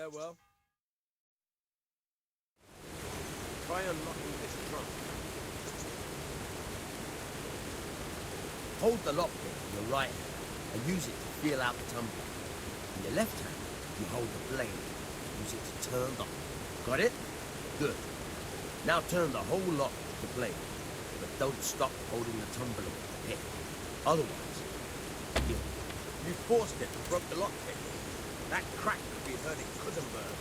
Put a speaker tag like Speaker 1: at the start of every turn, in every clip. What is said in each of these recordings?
Speaker 1: Farewell. Try unlocking this trunk. Hold the lockpick in your right hand and use it to feel out the tumbler. In your left hand, you hold the blade. Use it to turn the... Got it? Good. Now turn the whole lock to the blade, but don't stop holding the tumbler with the pick. Otherwise, you forced it and broke the lockpick. That crack could be heard in Kuddenberg.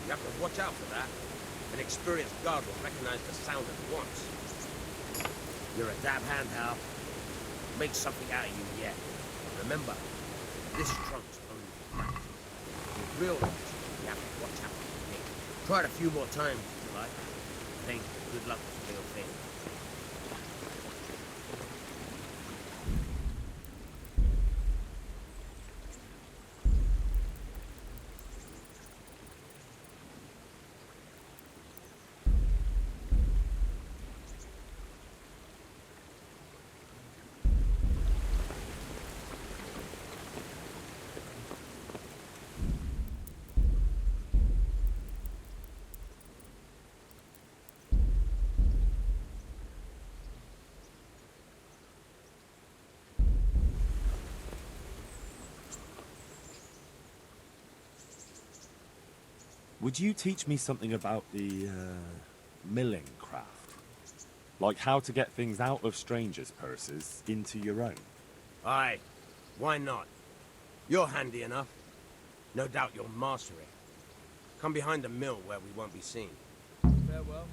Speaker 1: You have to watch out for that. An experienced guard will recognize the sound at once. You're a dab hand, Hal. Make something out of you yet. Remember, this trunk's only practice. With real ones, you have to watch out for the thing. Try it a few more times if you like. Then good luck with the real thing.
Speaker 2: Would you teach me something about the, milling craft? Like how to get things out of strangers' purses into your own?
Speaker 1: Aye. Why not? You're handy enough. No doubt you'll master it. Come behind the mill where we won't be seen. Farewell.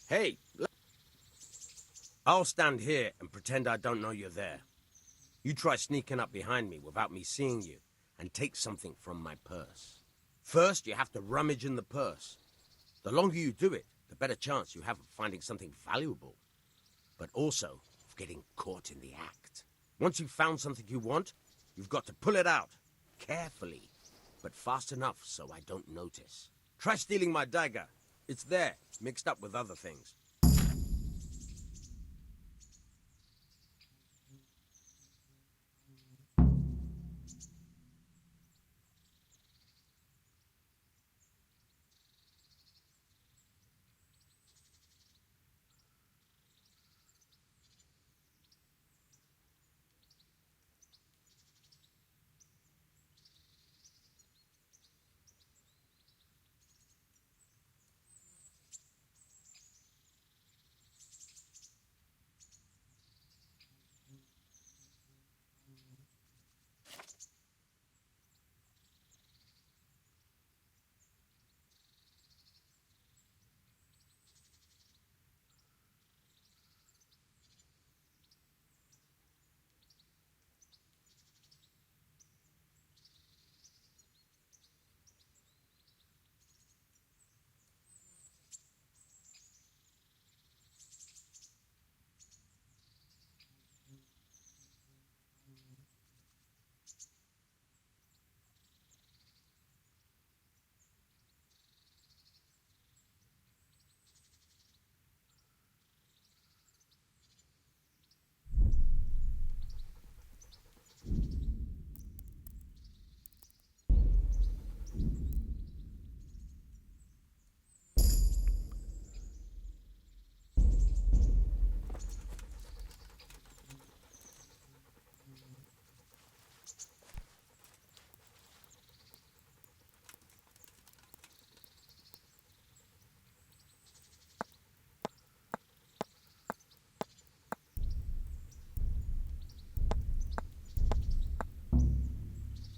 Speaker 1: Hey, I'll stand here and pretend I don't know you're there. You try sneaking up behind me without me seeing you and take something from my purse. First, you have to rummage in the purse. The longer you do it, the better chance you have of finding something valuable, but also of getting caught in the act. Once you've found something you want, you've got to pull it out, carefully, but fast enough so I don't notice. Try stealing my dagger. It's there, mixed up with other things.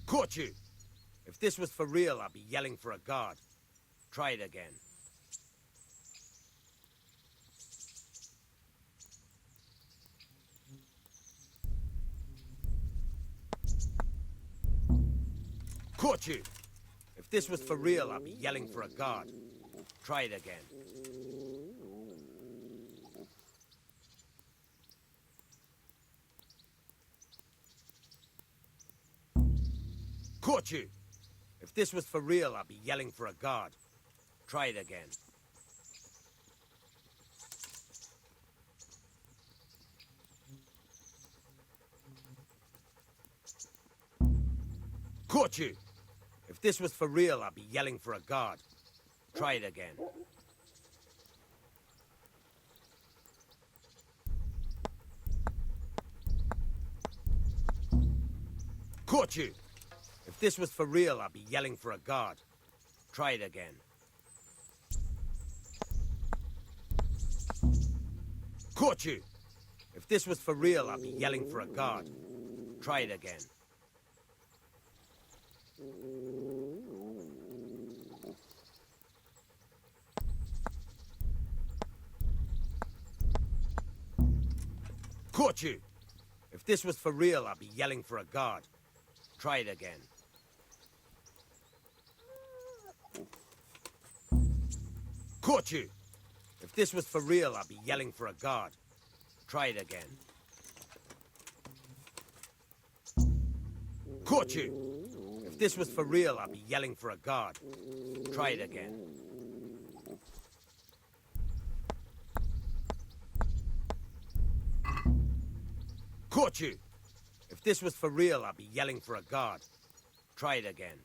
Speaker 1: Caught you! If this was for real, I'd be yelling for a guard. Try it again. Caught you! If this was for real, I'd be yelling for a guard. Try it again. Caught you! If this was for real, I'd be yelling for a guard. Try it again. Caught you! If this was for real, I'd be yelling for a guard. Try it again. Caught you! If this was for real, I'd be yelling for a guard. Try it again. Caught you! If this was for real, I'd be yelling for a guard. Try it again. Caught you! If this was for real, I'd be yelling for a guard. Try it again. Caught you! If this was for real, I'd be yelling for a guard. Try it again. Caught you! If this was for real, I'd be yelling for a guard. Try it again. Caught you! If this was for real, I'd be yelling for a guard. Try it again.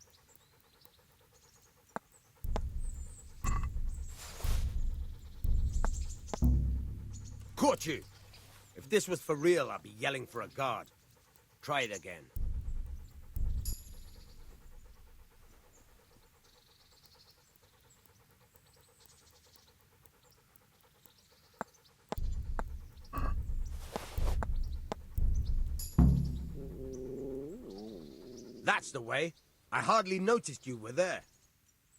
Speaker 1: Caught you! If this was for real, I'd be yelling for a guard. Try it again. That's the way. I hardly noticed you were there.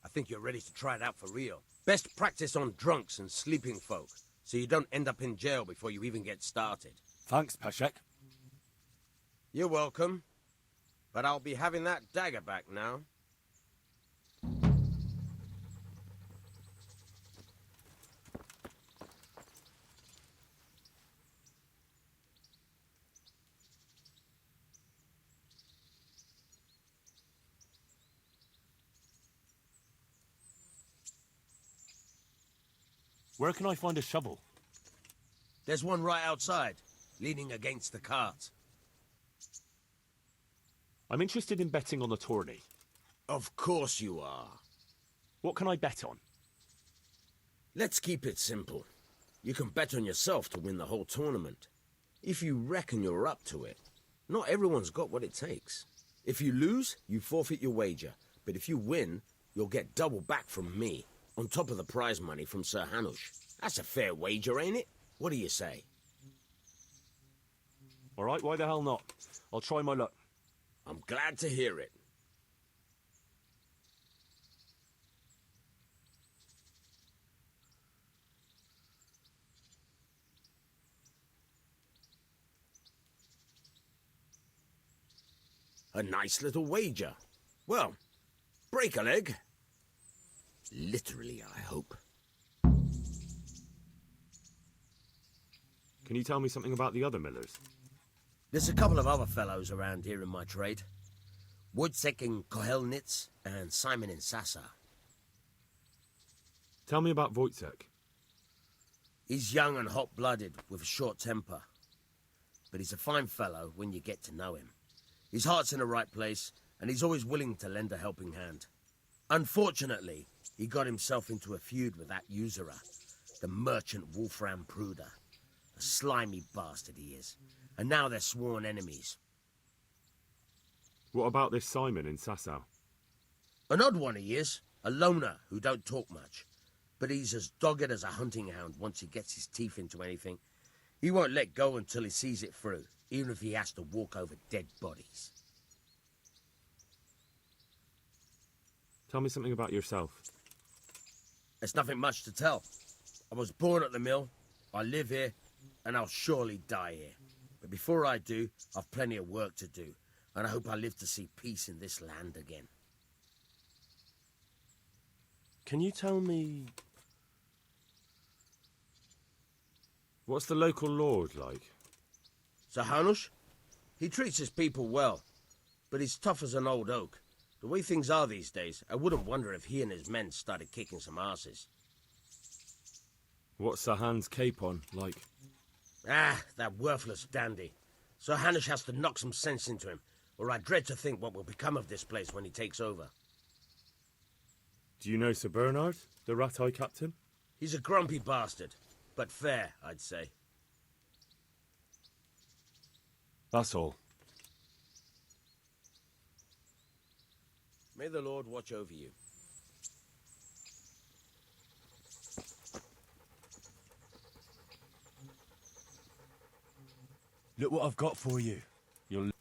Speaker 1: I think you're ready to try it out for real. Best practice on drunks and sleeping folk, so you don't end up in jail before you even get started.
Speaker 2: Thanks, Peshek.
Speaker 1: You're welcome. But I'll be having that dagger back now.
Speaker 2: Where can I find a shovel?
Speaker 1: There's one right outside, leaning against the cart.
Speaker 2: I'm interested in betting on the tourney.
Speaker 1: Of course you are.
Speaker 2: What can I bet on?
Speaker 1: Let's keep it simple. You can bet on yourself to win the whole tournament. If you reckon you're up to it. Not everyone's got what it takes. If you lose, you forfeit your wager. But if you win, you'll get double back from me, on top of the prize money from Sir Hanush. That's a fair wager, ain't it? What do you say?
Speaker 2: All right, why the hell not? I'll try my luck.
Speaker 1: I'm glad to hear it. A nice little wager. Well, break a leg. Literally, I hope.
Speaker 2: Can you tell me something about the other millers?
Speaker 1: There's a couple of other fellows around here in my trade. Wojciech in Kohelnitz and Simon in Sasa.
Speaker 2: Tell me about Wojciech.
Speaker 1: He's young and hot-blooded with a short temper. But he's a fine fellow when you get to know him. His heart's in the right place, and he's always willing to lend a helping hand. Unfortunately, he got himself into a feud with that usurer, the merchant Wolfram Pruder. A slimy bastard he is. And now they're sworn enemies.
Speaker 2: What about this Simon in Sasau?
Speaker 1: An odd one he is. A loner who don't talk much. But he's as dogged as a hunting hound once he gets his teeth into anything. He won't let go until he sees it through, even if he has to walk over dead bodies.
Speaker 2: Tell me something about yourself.
Speaker 1: There's nothing much to tell. I was born at the mill, I live here, and I'll surely die here. But before I do, I've plenty of work to do, and I hope I live to see peace in this land again.
Speaker 2: Can you tell me... What's the local lord like?
Speaker 1: Sir Hanush? He treats his people well, but he's tough as an old oak. The way things are these days, I wouldn't wonder if he and his men started kicking some asses.
Speaker 2: What's Sahan's capon like?
Speaker 1: Ah, that worthless dandy. Sir Hanush has to knock some sense into him, or I dread to think what will become of this place when he takes over.
Speaker 2: Do you know Sir Bernard, the rat-eye captain?
Speaker 1: He's a grumpy bastard, but fair, I'd say.
Speaker 2: That's all.
Speaker 1: May the Lord watch over you.
Speaker 2: Look what I've got for you. You'll...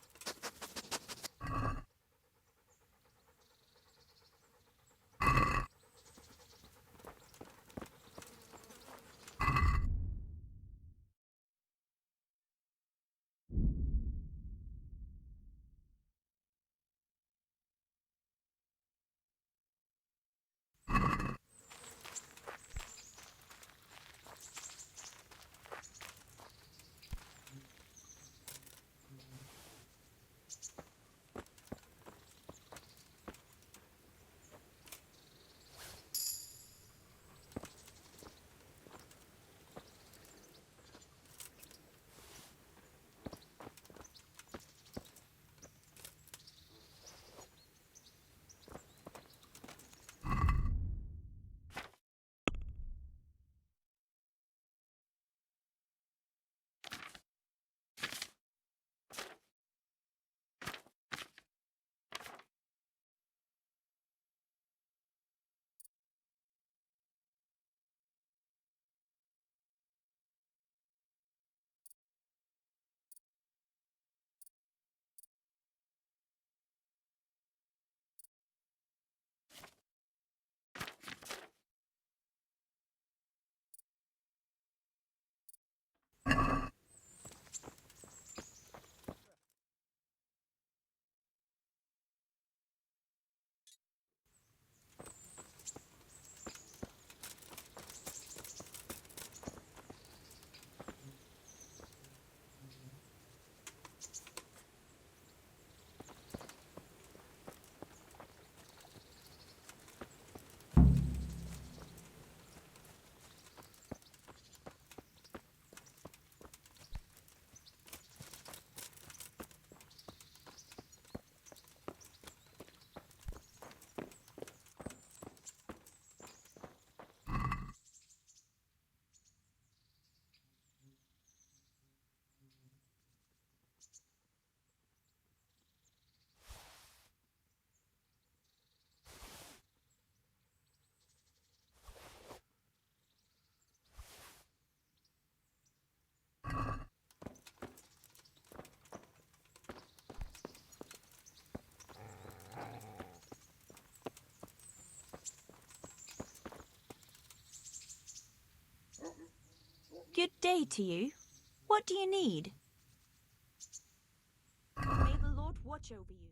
Speaker 3: Good day to you. What do you need? May the Lord watch over you.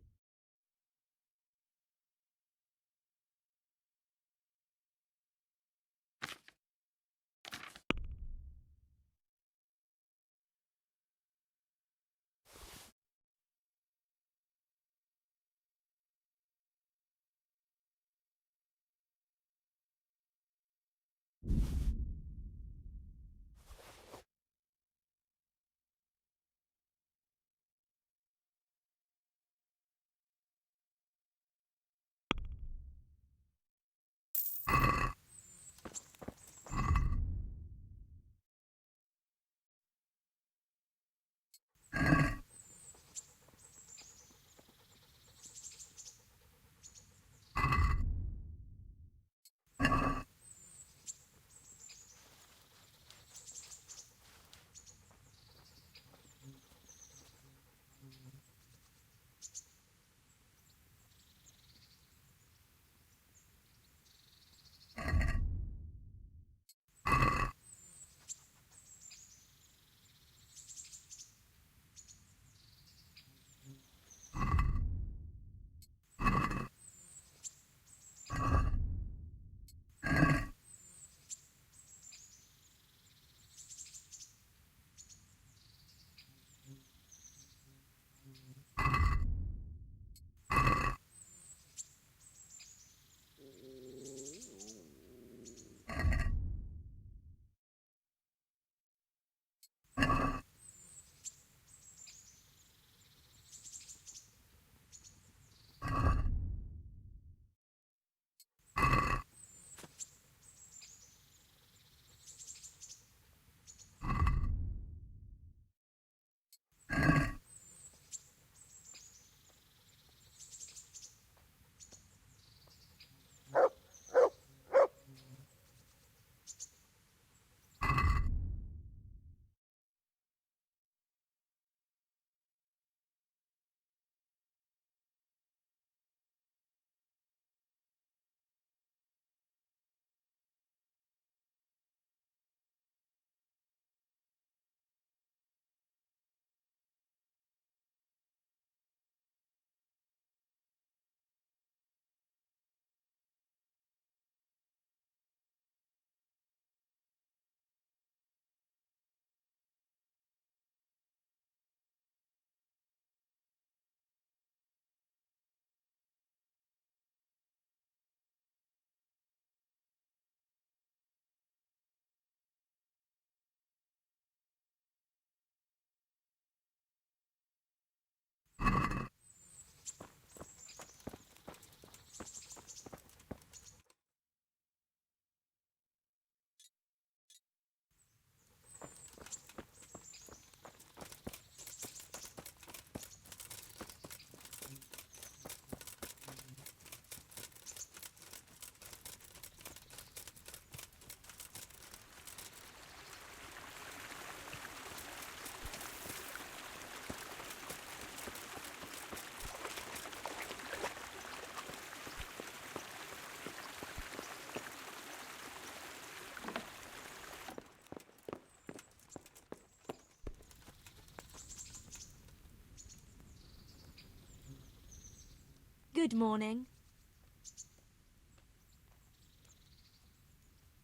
Speaker 3: Good morning.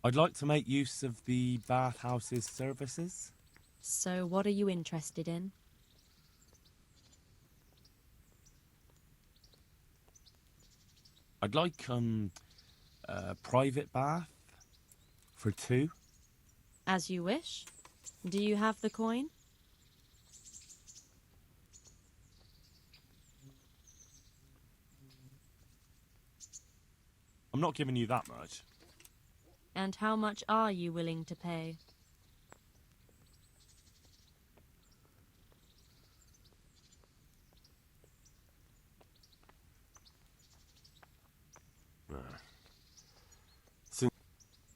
Speaker 2: I'd like to make use of the Bathhouse's services.
Speaker 3: So what are you interested in?
Speaker 2: I'd like, a private bath for 2.
Speaker 3: As you wish. Do you have the coin?
Speaker 2: I'm not giving you that much.
Speaker 3: And how much are you willing to pay?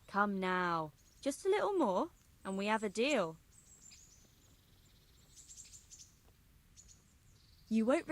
Speaker 3: Come now. Just a little more, and we have a deal. You won't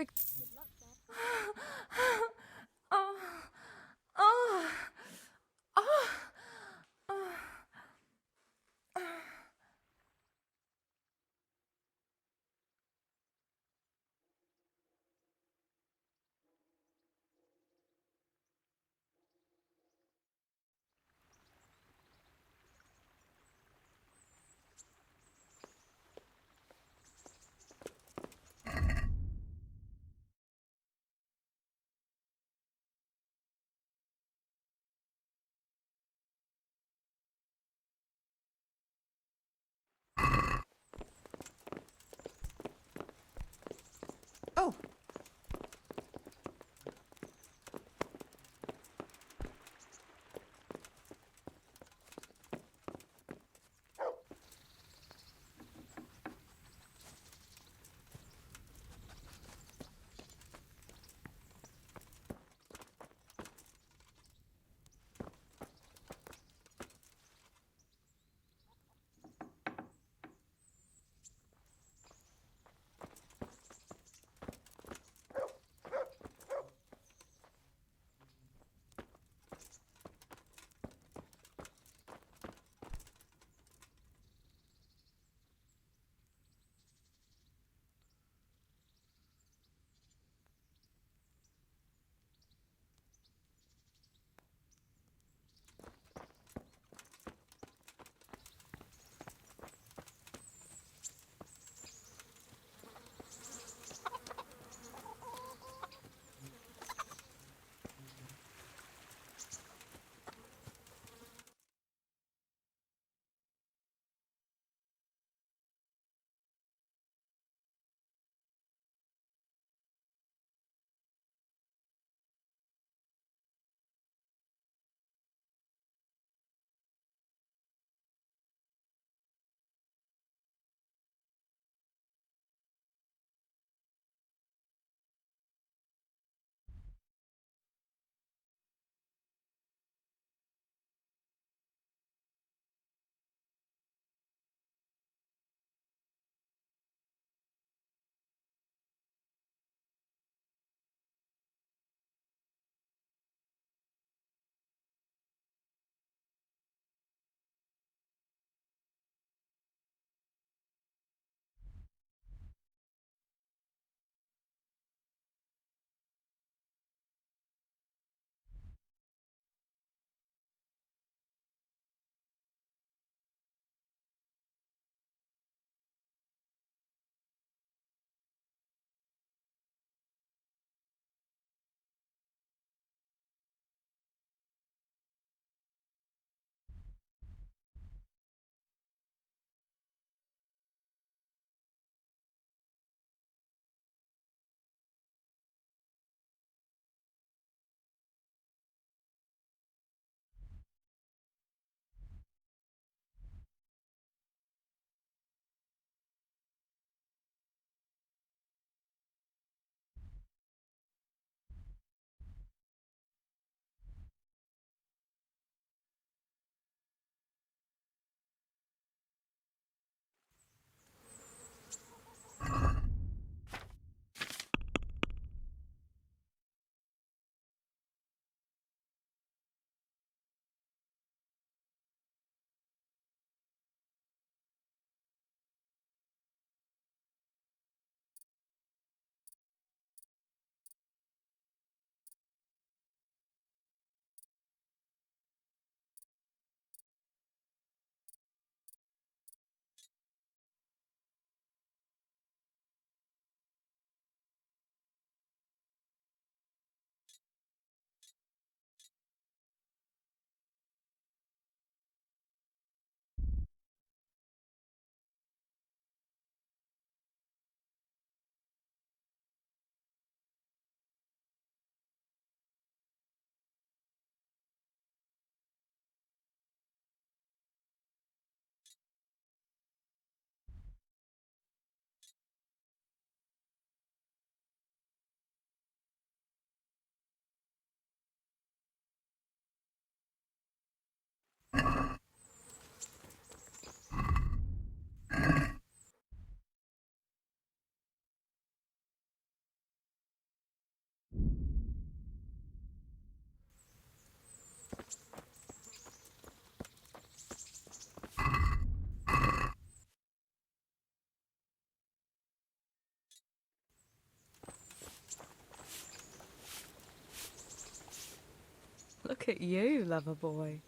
Speaker 3: Look at you, lover boy.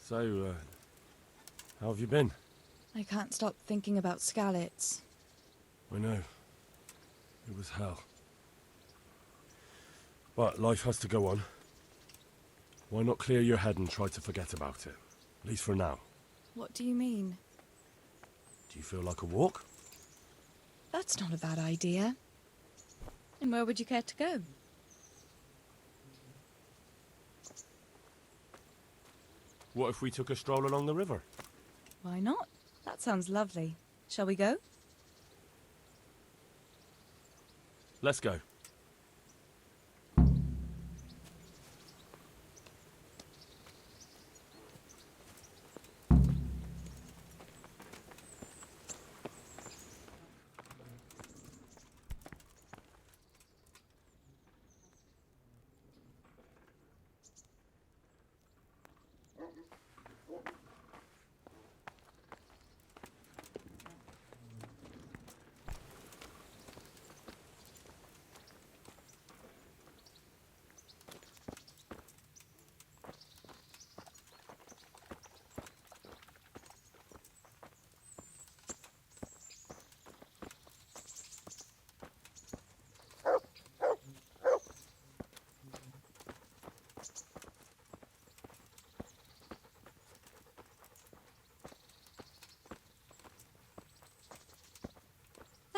Speaker 4: So, how have you been?
Speaker 5: I can't stop thinking about Skalitz.
Speaker 4: I know. It was hell. But life has to go on. Why not clear your head and try to forget about it? At least for now.
Speaker 5: What do you mean?
Speaker 4: Do you feel like a walk?
Speaker 5: That's not a bad idea. And where would you care to go?
Speaker 4: What if we took a stroll along the river?
Speaker 5: Why not? That sounds lovely. Shall we go?
Speaker 4: Let's go.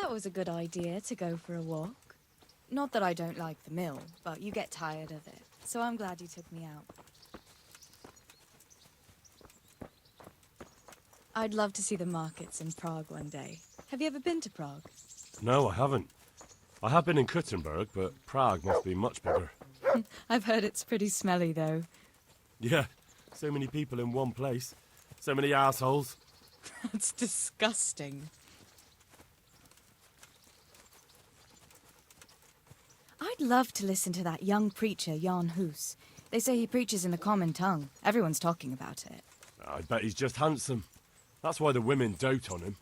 Speaker 5: That was a good idea to go for a walk. Not that I don't like the mill, but you get tired of it. So I'm glad you took me out. I'd love to see the markets in Prague one day. Have you ever been to Prague?
Speaker 4: No, I haven't. I have been in Kuttenberg, but Prague must be much bigger.
Speaker 5: I've heard it's pretty smelly, though.
Speaker 4: Yeah, so many people in one place. So many assholes.
Speaker 5: That's disgusting. I'd love to listen to that young preacher, Jan Hus. They say he preaches in the common tongue. Everyone's talking about it.
Speaker 4: I bet he's just handsome. That's why the women dote on him.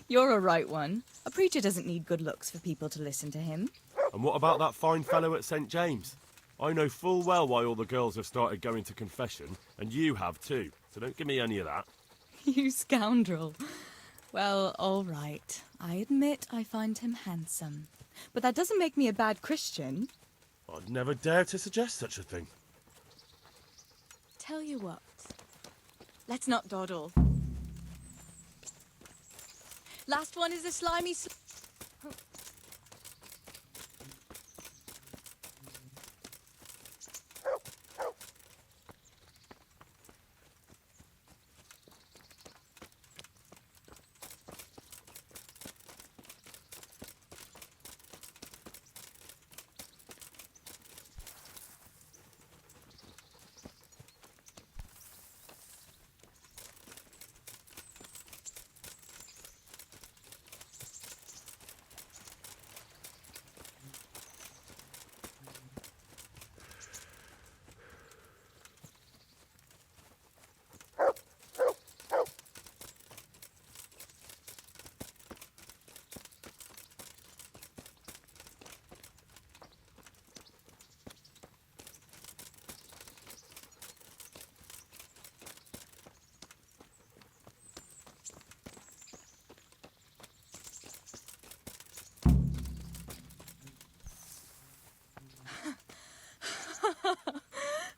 Speaker 5: You're a right one. A preacher doesn't need good looks for people to listen to him.
Speaker 4: And what about that fine fellow at St. James? I know full well why all the girls have started going to confession, and you have too, so don't give me any of that.
Speaker 5: You scoundrel. Well, all right. I admit I find him handsome. But that doesn't make me a bad Christian.
Speaker 4: I'd never dare to suggest such a thing.
Speaker 5: Tell you what. Let's not dawdle. Last one is a slimy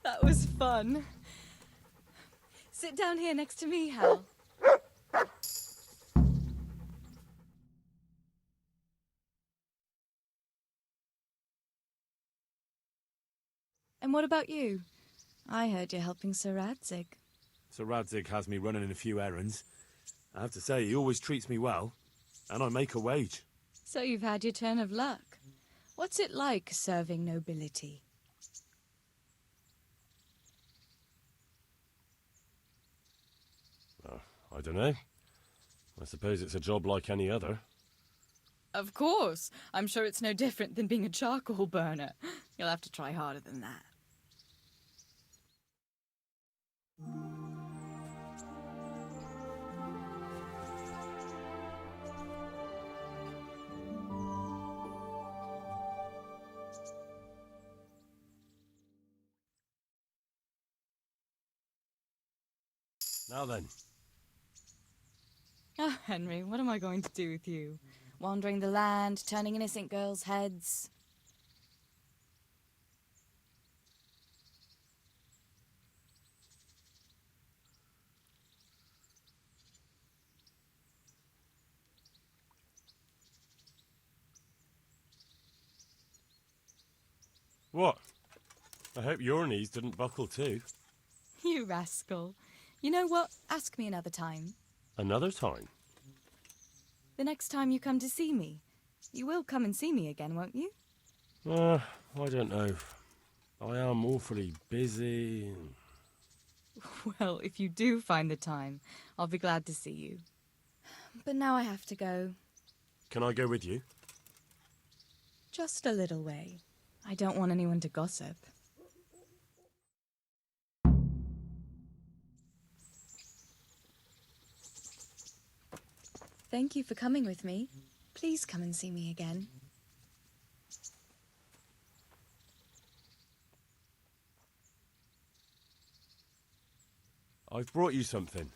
Speaker 5: That was fun. Sit down here next to me, Hal. And what about you? I heard you're helping Sir Radzig.
Speaker 2: Sir Radzig has me running a few errands. I have to say, he always treats me well, and I make a wage.
Speaker 5: So you've had your turn of luck. What's it like serving nobility?
Speaker 4: I don't know. I suppose it's a job like any other.
Speaker 5: Of course. I'm sure it's no different than being a charcoal burner. You'll have to try harder than that.
Speaker 4: Now then.
Speaker 5: Oh, Henry, what am I going to do with you? Wandering the land, turning innocent girls' heads.
Speaker 4: What? I hope your knees didn't buckle too.
Speaker 5: You rascal. You know what? Ask me another time.
Speaker 4: Another time?
Speaker 5: The next time you come to see me. You will come and see me again, won't you?
Speaker 4: I don't know. I am awfully busy.
Speaker 5: Well, if you do find the time, I'll be glad to see you. But now I have to go.
Speaker 4: Can I go with you?
Speaker 5: Just a little way. I don't want anyone to gossip. Thank you for coming with me. Please come and see me again.
Speaker 4: I've brought you something.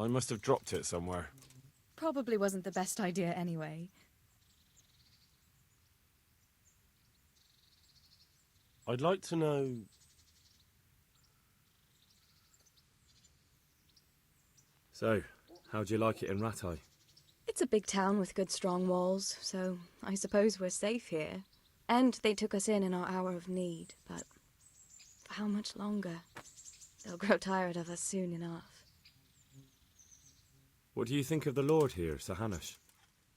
Speaker 4: I must have dropped it somewhere.
Speaker 5: Probably wasn't the best idea anyway.
Speaker 4: I'd like to know... So, how'd you like it in Rattay?
Speaker 5: It's a big town with good strong walls, so I suppose we're safe here. And they took us in our hour of need, but for how much longer? They'll grow tired of us soon enough.
Speaker 4: What do you think of the Lord here, Sir Hanush?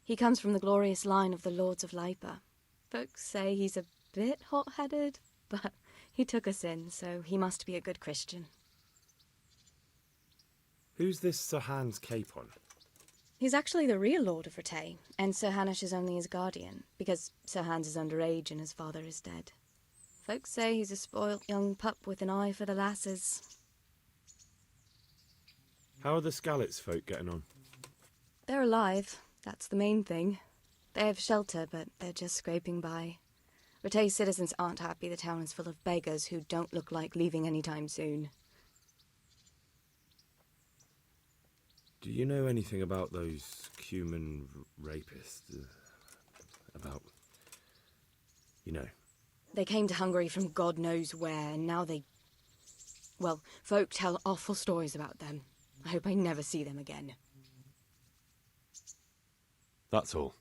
Speaker 5: He comes from the glorious line of the Lords of Lipa. Folks say he's a bit hot-headed, but he took us in, so he must be a good Christian.
Speaker 4: Who's this Sir Hans Capon?
Speaker 5: He's actually the real Lord of Rattay, and Sir Hanush is only his guardian, because Sir Hans is underage and his father is dead. Folks say he's a spoilt young pup with an eye for the lasses.
Speaker 4: How are the Skalitz folk getting on?
Speaker 5: They're alive, that's the main thing. They have shelter, but they're just scraping by. Rattay citizens aren't happy the town is full of beggars who don't look like leaving anytime soon.
Speaker 4: Do you know anything about those human rapists? About... you know...
Speaker 5: They came to Hungary from God knows where, and now they... Well, folk tell awful stories about them. I hope I never see them again.
Speaker 4: That's all.